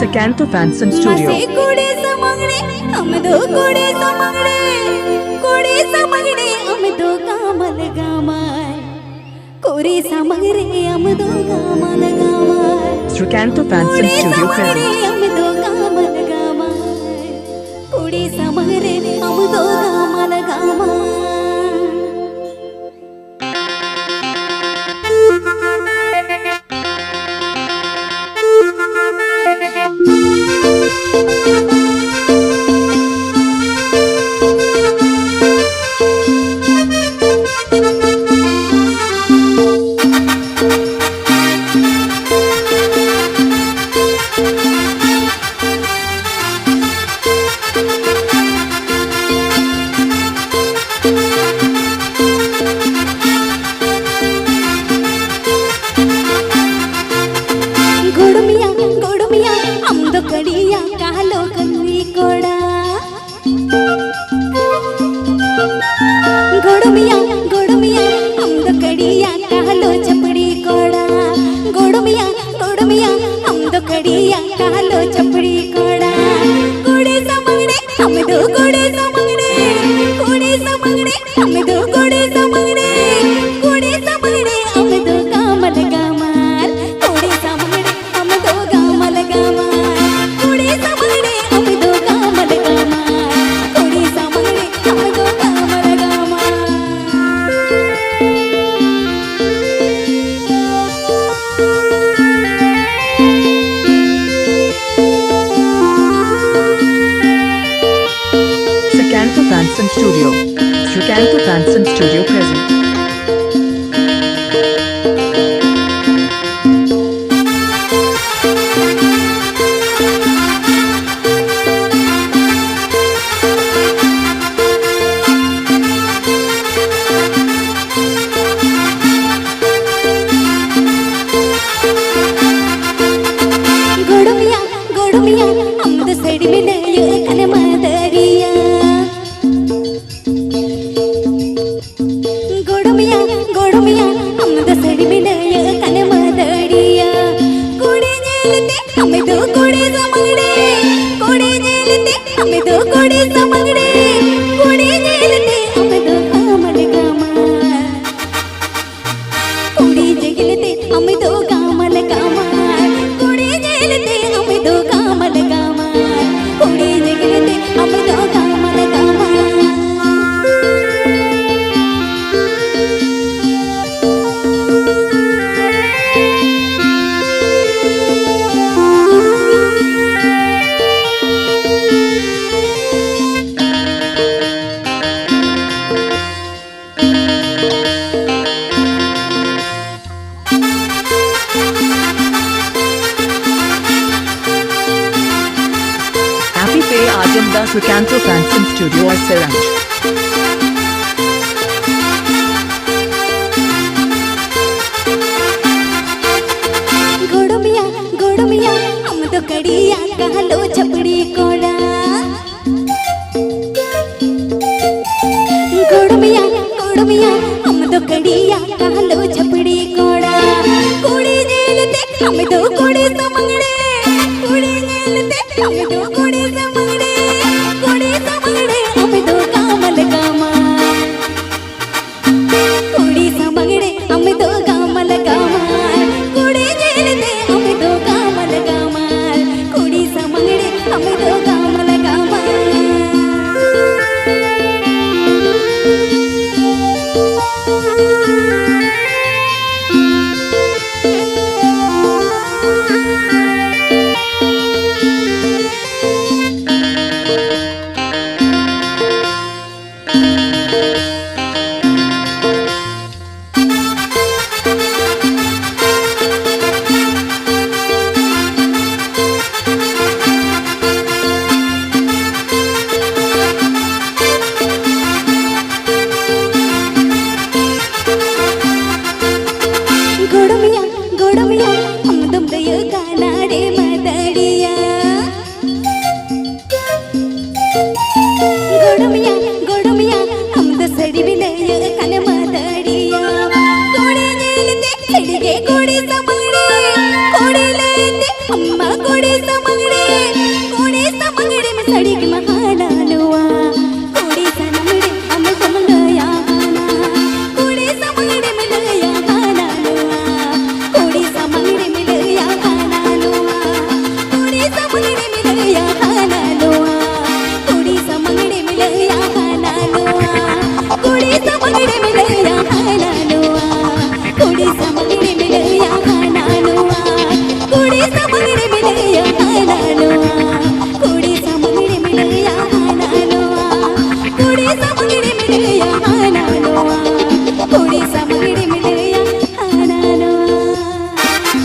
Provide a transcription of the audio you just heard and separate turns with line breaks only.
Sakanto Fanson Studio.
हम दो कोड़े समगड़े हम दो कामल गामाय कोरे समगड़े हम दो कामल गामाय
Sakanto Fanson Studio present.
Hum though कामल गामाय Kore समगड़े Hum though कामल गामाय
Sakanto Fanson Studio present. The Sakanto Fanson Studio or Saranj.
गोड़मिया हम तो कड़िया कहलो छपड़ी कोड़ा गोड़मिया हम तो कड़िया कहलो छपड़ी कोड़ा कोड़ी जेलते हम तो कोड़ी समगड़े कोड़ी जेलते हम तो कोड़ी समगड़े हम दो कामल गामाय कोड़ी समगड़े हम दो कामल गामाय कोड़ी जेलते हम दो कामल गामाय कोड़ी समगड़े हम दो कामल गामाय कोड़ी समगड़े कोड़ी लेते अम्मा कुड़ी समंगड़े